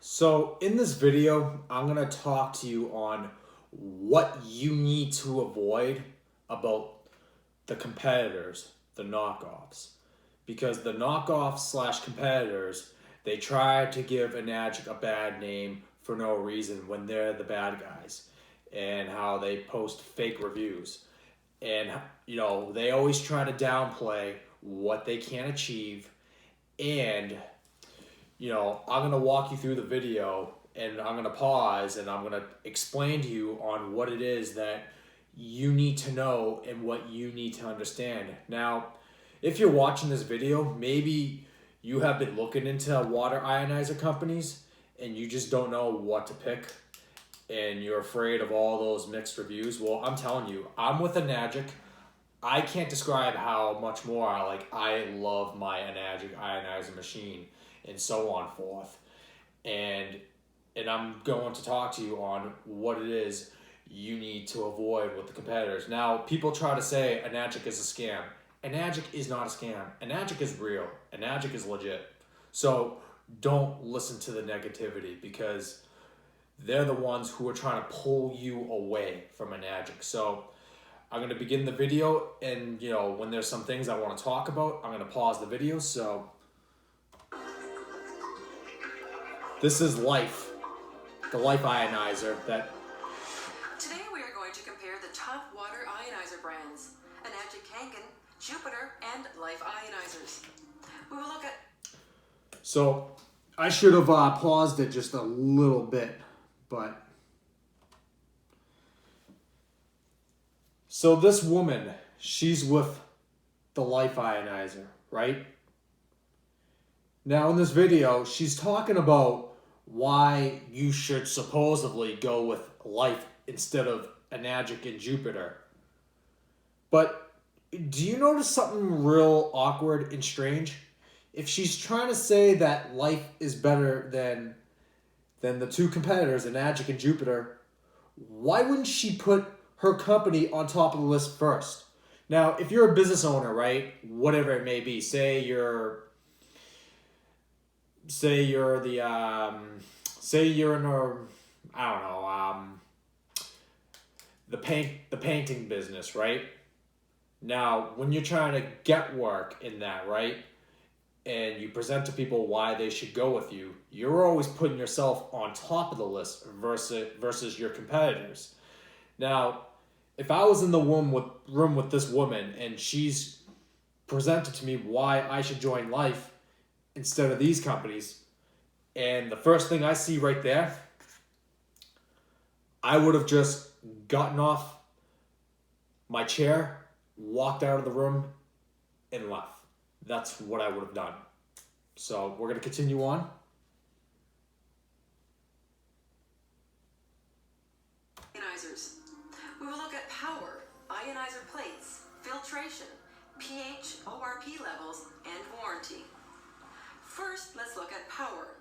So in this video, I'm going to talk to you on what you need to avoid about the competitors, the knockoffs. Because the knockoffs slash competitors, they try to give Enagic a bad name for no reason when they're the bad guys, and how they post fake reviews. And, they always try to downplay what they can achieve. And I'm going to walk you through the video, and I'm going to pause and I'm going to explain to you on what it is that you need to know and what you need to understand. Now, if you're watching this video, maybe you have been looking into water ionizer companies and you just don't know what to pick and you're afraid of all those mixed reviews. Well, I'm telling you, I'm with Enagic. I can't describe how much more I love my Enagic ionizer machine and so on forth. And I'm going to talk to you on what it is you need to avoid with the competitors. Now, people try to say Enagic is a scam. Enagic is not a scam. Enagic is real. Enagic is legit. So don't listen to the negativity, because they're the ones who are trying to pull you away from Enagic. So I'm going to begin the video, and when there's some things I want to talk about, I'm going to pause the video. So this is Life, the Life ionizer that... Today we are going to compare the top water ionizer brands, Enagic Kangen, Jupiter, and Life ionizers. We will look at... So I should have paused it just a little bit, but... So this woman, she's with the Life ionizer, right? Now in this video, she's talking about why you should supposedly go with Life instead of Enagic and Jupiter. But do you notice something real awkward and strange? If she's trying to say that Life is better than the two competitors, Enagic and Jupiter, why wouldn't she put her company on top of the list first? Now, if you're a business owner, right, whatever it may be, say you're in the painting business, right? Now, when you're trying to get work in that, right, and you present to people why they should go with you, you're always putting yourself on top of the list versus your competitors. Now, if I was in the room with this woman and she's presented to me why I should join Life instead of these companies, and the first thing I see right there, I would have just gotten off my chair, walked out of the room, and left. That's what I would have done. So we're going to continue on. Ionizers. We will look at power, ionizer plates, filtration, pH, ORP levels, and warranty. First, let's look at power.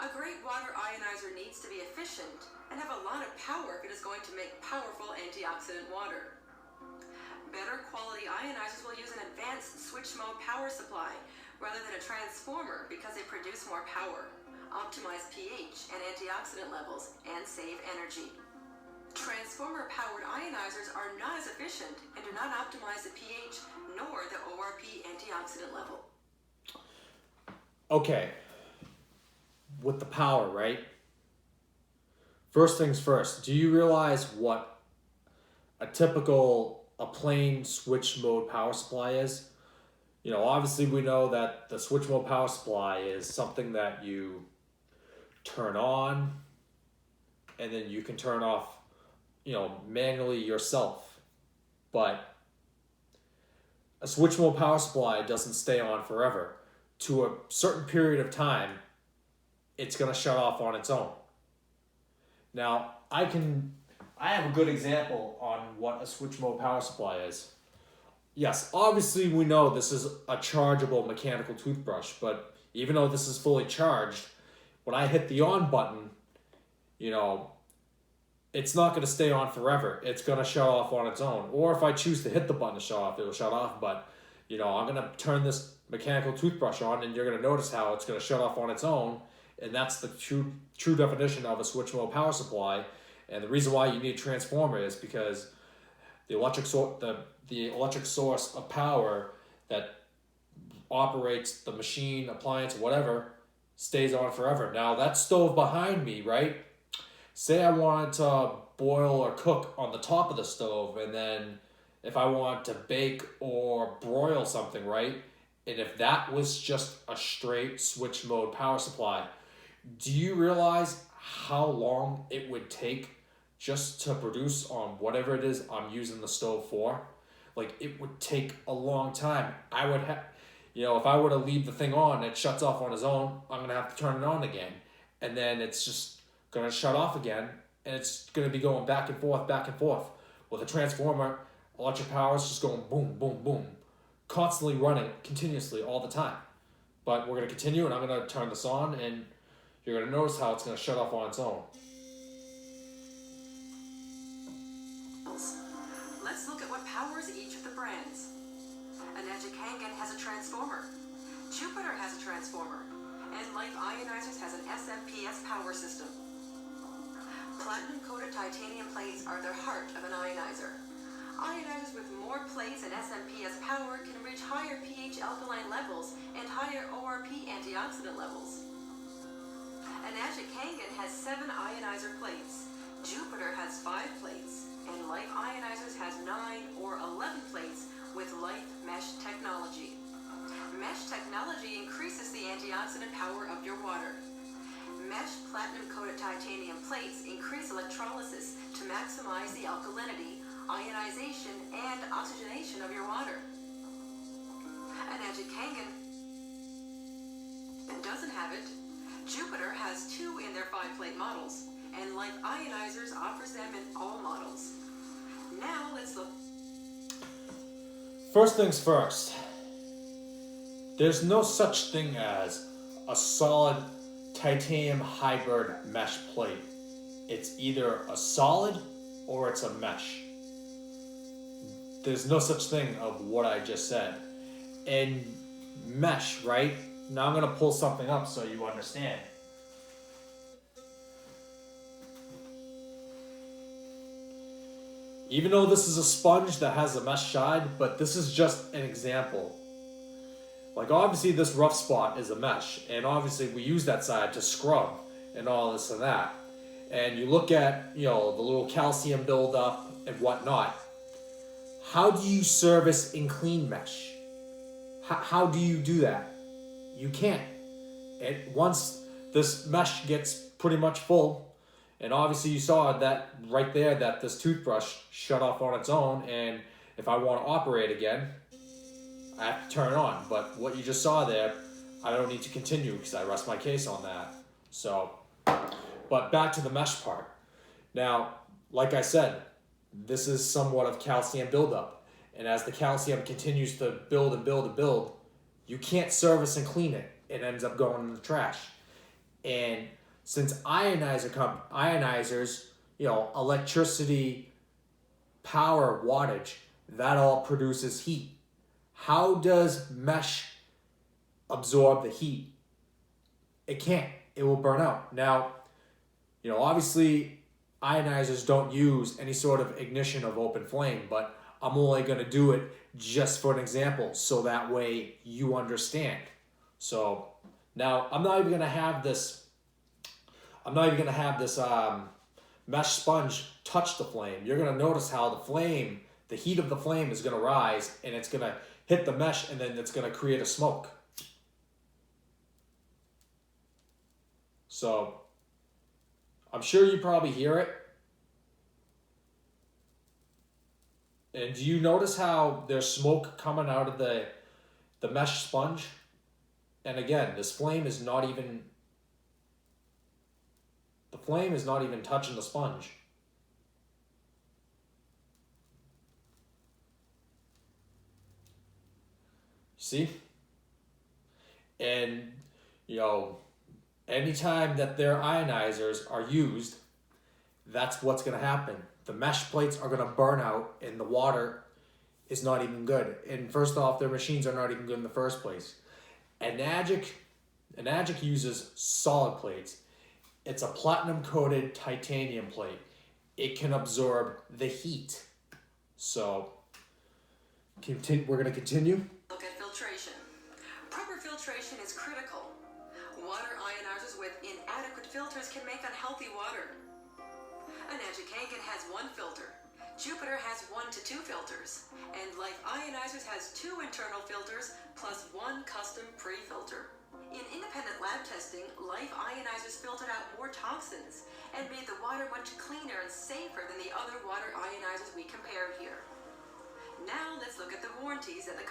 A great water ionizer needs to be efficient and have a lot of power if it is going to make powerful antioxidant water. Better quality ionizers will use an advanced switch mode power supply rather than a transformer, because they produce more power, optimize pH and antioxidant levels, and save energy. Transformer-powered ionizers are not as efficient and do not optimize the pH nor the ORP antioxidant level. Okay, with the power, right? First things first, do you realize what a plain switch mode power supply is? Obviously we know that the switch mode power supply is something that you turn on and then you can turn off manually yourself. But a switch mode power supply doesn't stay on forever. To a certain period of time, it's going to shut off on its own. Now, I have a good example on what a switch mode power supply is. Yes, obviously we know this is a chargeable mechanical toothbrush, but even though this is fully charged, when I hit the on button, it's not going to stay on forever. It's going to shut off on its own. Or if I choose to hit the button to shut off, it'll shut off. But, I'm going to turn this mechanical toothbrush on, and you're going to notice how it's going to shut off on its own. And that's the true definition of a switch mode power supply. And the reason why you need a transformer is because the electric source of power that operates the machine, appliance, whatever, stays on forever. Now that stove behind me, right? Say I wanted to boil or cook on the top of the stove, and then if I want to bake or broil something, right? And if that was just a straight switch mode power supply, do you realize how long it would take just to produce on whatever it is I'm using the stove for? Like, it would take a long time. I would have, if I were to leave the thing on, it shuts off on its own, I'm going to have to turn it on again. And then it's just going to shut off again, and it's going to be going back and forth, back and forth. With a transformer, electric power is just going boom, boom, boom, constantly running continuously all the time. But we're going to continue, and I'm going to turn this on, and you're going to notice how it's going to shut off on its own. Let's look at what powers each of the brands. Enagic has a transformer. Jupiter has a transformer. And Life Ionizers has an SMPS power system. Platinum-coated titanium plates are the heart of an ionizer. Ionizers with more plates and SMPS power can reach higher pH alkaline levels and higher ORP antioxidant levels. Enagic has 7 ionizer plates. Jupiter has 5 plates. And Life Ionizers has 9 or 11 plates with Life Mesh technology. Mesh technology increases the antioxidant power of your water. Mesh platinum-coated titanium plates increase electrolysis to maximize the alkalinity, ionization, and oxygenation of your water. Enagic doesn't have it. Jupiter has 2 in their 5-plate models, and Life Ionizers offers them in all models. Now let's look. First things first, there's no such thing as a solid titanium hybrid mesh plate. It's either a solid or it's a mesh. There's no such thing of what I just said. And mesh, right? Now I'm going to pull something up so you understand. Even though this is a sponge that has a mesh side, but this is just an example. Like, obviously this rough spot is a mesh, and obviously we use that side to scrub and all this and that. And you look at, the little calcium buildup and whatnot. How do you service and clean mesh? How do you do that? You can't. Once this mesh gets pretty much full, and obviously you saw that right there that this toothbrush shut off on its own, and if I want to operate again, I have to turn it on. But what you just saw there, I don't need to continue because I rest my case on that. So, but back to the mesh part. Now, like I said, this is somewhat of calcium buildup. And as the calcium continues to build and build and build, you can't service and clean it. It ends up going in the trash. And since ionizers, electricity, power, wattage, that all produces heat. How does mesh absorb the heat? It can't. It will burn out. Now, obviously ionizers don't use any sort of ignition of open flame, but I'm only going to do it just for an example so that way you understand. So now I'm not even going to have this mesh sponge touch the flame. You're going to notice how the heat of the flame is going to rise, and it's going to hit the mesh, and then it's going to create a smoke. So I'm sure you probably hear it. And do you notice how there's smoke coming out of the mesh sponge? And again, this flame is not even touching the sponge. See? And, anytime that their ionizers are used, that's what's going to happen. The mesh plates are going to burn out, and the water is not even good. And first off, their machines are not even good in the first place. Enagic Enagic uses solid plates. It's a platinum-coated titanium plate. It can absorb the heat. So, we're going to continue. Look at filtration. Proper filtration is critical. Water ionizers with inadequate filters can make unhealthy water. Enagic has one filter. Jupiter has 1 to 2 filters. And Life Ionizers has 2 internal filters plus 1 custom pre-filter. In independent lab testing, Life Ionizers filtered out more toxins and made the water much cleaner and safer than the other water ionizers we compared here. Now let's look at the warranties and the...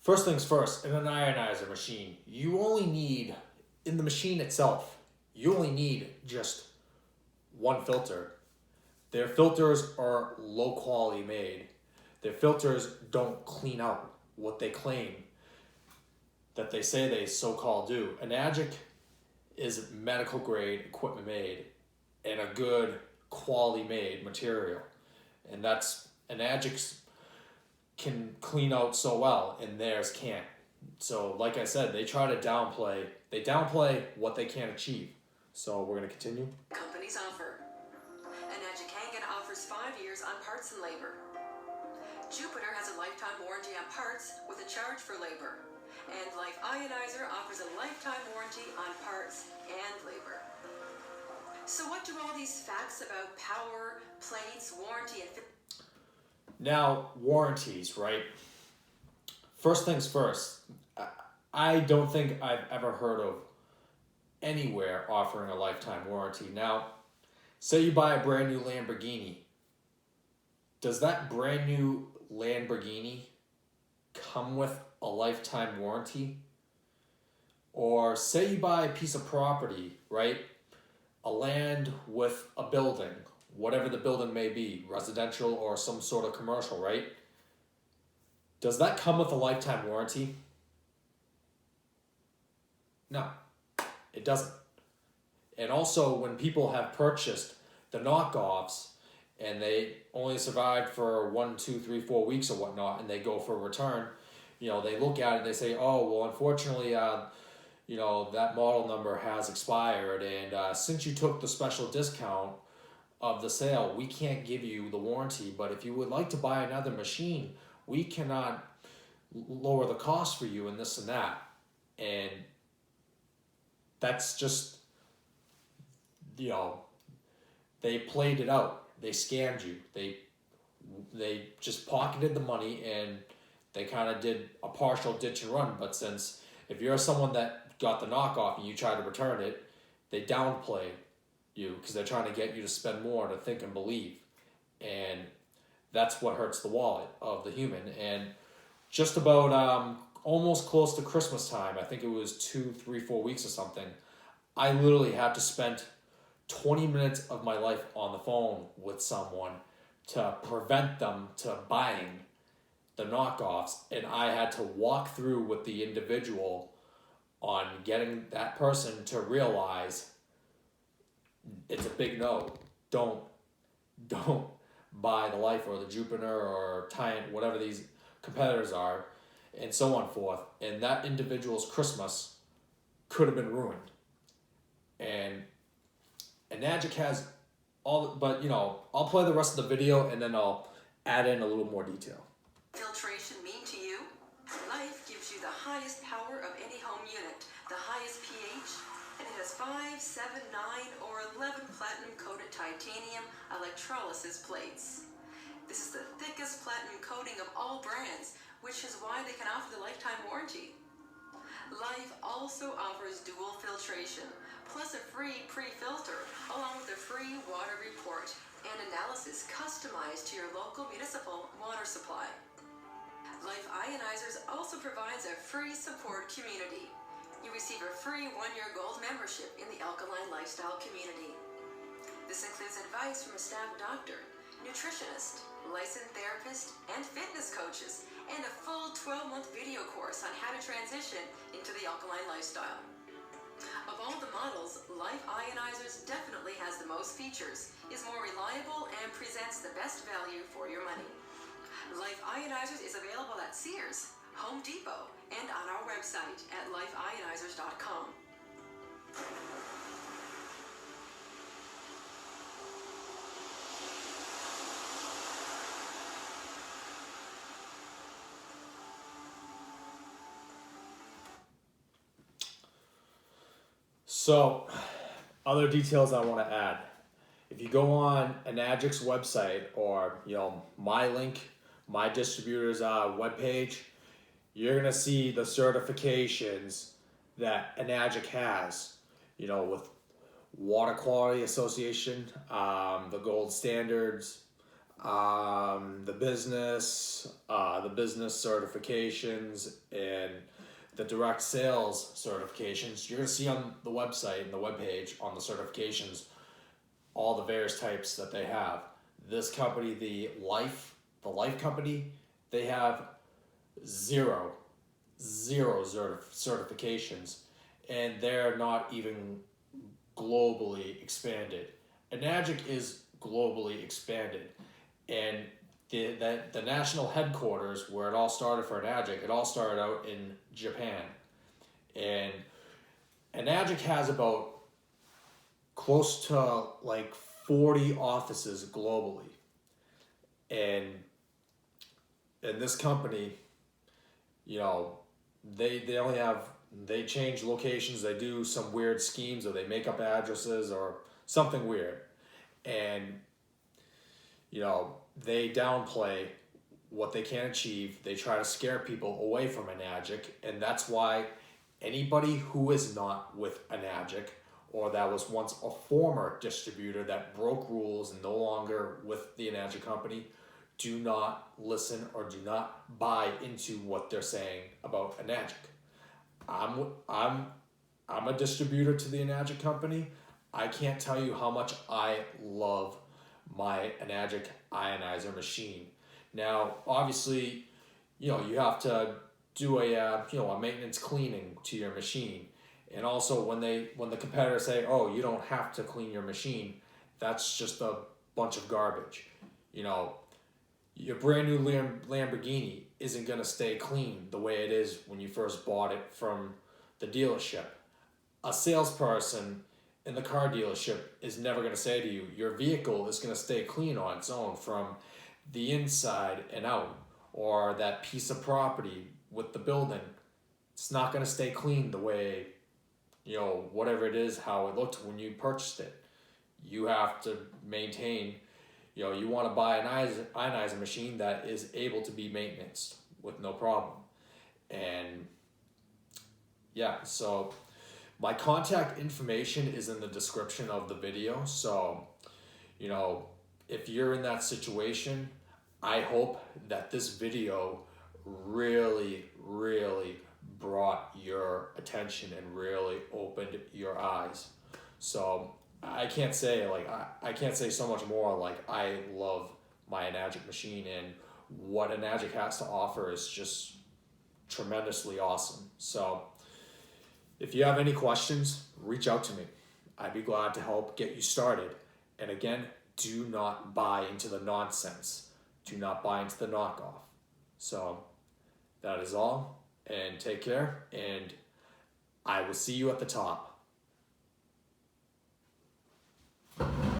First things first, in an ionizer machine, you only need, in the machine itself, you only need just one filter. Their filters are low quality made. Their filters don't clean out what they claim that they say they so-called do. Enagic is medical grade equipment made and a good quality made material. And that's, Enagic's can clean out so well and theirs can't. So like I said, they try to downplay what they can't achieve. So we're gonna continue. Companies offer. Enagic offers 5 years on parts and labor. Jupiter has a lifetime warranty on parts with a charge for labor. And Life Ionizer offers a lifetime warranty on parts and labor. So what do all these facts about power, plates, warranty, and... Now, warranties, right? First things first, I don't think I've ever heard of anywhere offering a lifetime warranty. Now, say you buy a brand new Lamborghini. Does that brand new Lamborghini come with a lifetime warranty? Or say you buy a piece of property, right? A land with a building, whatever the building may be, residential or some sort of commercial, right? Does that come with a lifetime warranty? No, it doesn't. And also, when people have purchased the knockoffs and they only survived for 1, 2, 3, 4 weeks or whatnot, and they go for a return, you know, they look at it and they say, oh, well, unfortunately, you know, that model number has expired, and since you took the special discount of the sale, we can't give you the warranty, but if you would like to buy another machine, we cannot lower the cost for you and this and that. And that's just, you know, they played it out. They scammed you. They just pocketed the money and they kind of did a partial ditch and run. But since if you're someone that got the knockoff and you try to return it, they downplay you because they're trying to get you to spend more to think and believe. And that's what hurts the wallet of the human. And just about almost close to Christmas time, I think it was 2, 3, 4 weeks or something, I literally had to spend 20 minutes of my life on the phone with someone to prevent them to buying the knockoffs, and I had to walk through with the individual on getting that person to realize it's a big no. Don't buy the Life or the Jupiter or Titan, whatever these competitors are, and so on forth. And that individual's Christmas could have been ruined. And Enagic has all, but you know, I'll play the rest of the video and then I'll add in a little more detail. Filtration mean to you? Life gives you the highest power of any home unit, the highest pH, and it has 5, 7, 9, or 11 platinum-coated titanium electrolysis plates. This is the thickest platinum coating of all brands, which is why they can offer the lifetime warranty. Life also offers dual filtration, plus a free pre-filter, along with a free water report and analysis customized to your local municipal water supply. Life Ionizers also provides a free support community. You receive a free 1-year gold membership in the Alkaline Lifestyle community. This includes advice from a staff doctor, nutritionist, licensed therapist, and fitness coaches, and a full 12-month video course on how to transition into the alkaline lifestyle. Of all the models, Life Ionizers definitely has the most features, is more reliable, and presents the best value for your money. Life Ionizers is available at Sears, Home Depot, and on our website at lifeionizers.com. So, other details I want to add. If you go on Enagic's website or my link, my distributor's webpage, you're gonna see the certifications that Enagic has. With Water Quality Association, the gold standards, the business certifications, and the direct sales certifications. You're gonna see on the website and the webpage on the certifications all the various types that they have. This company, the Life company, they have zero certifications, and they're not even globally expanded. Enagic is globally expanded, and the national headquarters where it all started for Enagic, it all started out in Japan, and Enagic has about close to like 40 offices globally, and this company, they only have, they change locations, they do some weird schemes, or they make up addresses or something weird, and they downplay what they can achieve. They try to scare people away from Enagic, and that's why anybody who is not with Enagic, or that was once a former distributor that broke rules and no longer with the Enagic company, do not listen or do not buy into what they're saying about Enagic. I'm a distributor to the Enagic company. I can't tell you how much I love my Enagic ionizer machine. Now, obviously, you have to do a maintenance cleaning to your machine. And also when the competitors say, oh, you don't have to clean your machine, that's just a bunch of garbage. Your brand new Lamborghini isn't going to stay clean the way it is when you first bought it from the dealership. A salesperson in the car dealership is never going to say to you, your vehicle is going to stay clean on its own from the inside and out, or that piece of property with the building. It's not going to stay clean the way, whatever it is, how it looked when you purchased it. You have to maintain, you want to buy an ionizer machine that is able to be maintained with no problem. And yeah, so my contact information is in the description of the video. So, if you're in that situation, I hope that this video really, really brought your attention and really opened your eyes. So I can't say so much more. Like, I love my Enagic machine, and what Enagic has to offer is just tremendously awesome. So if you have any questions, reach out to me. I'd be glad to help get you started. And again, do not buy into the nonsense. Do not buy into the knockoff. So that is all, and take care, and I will see you at the top.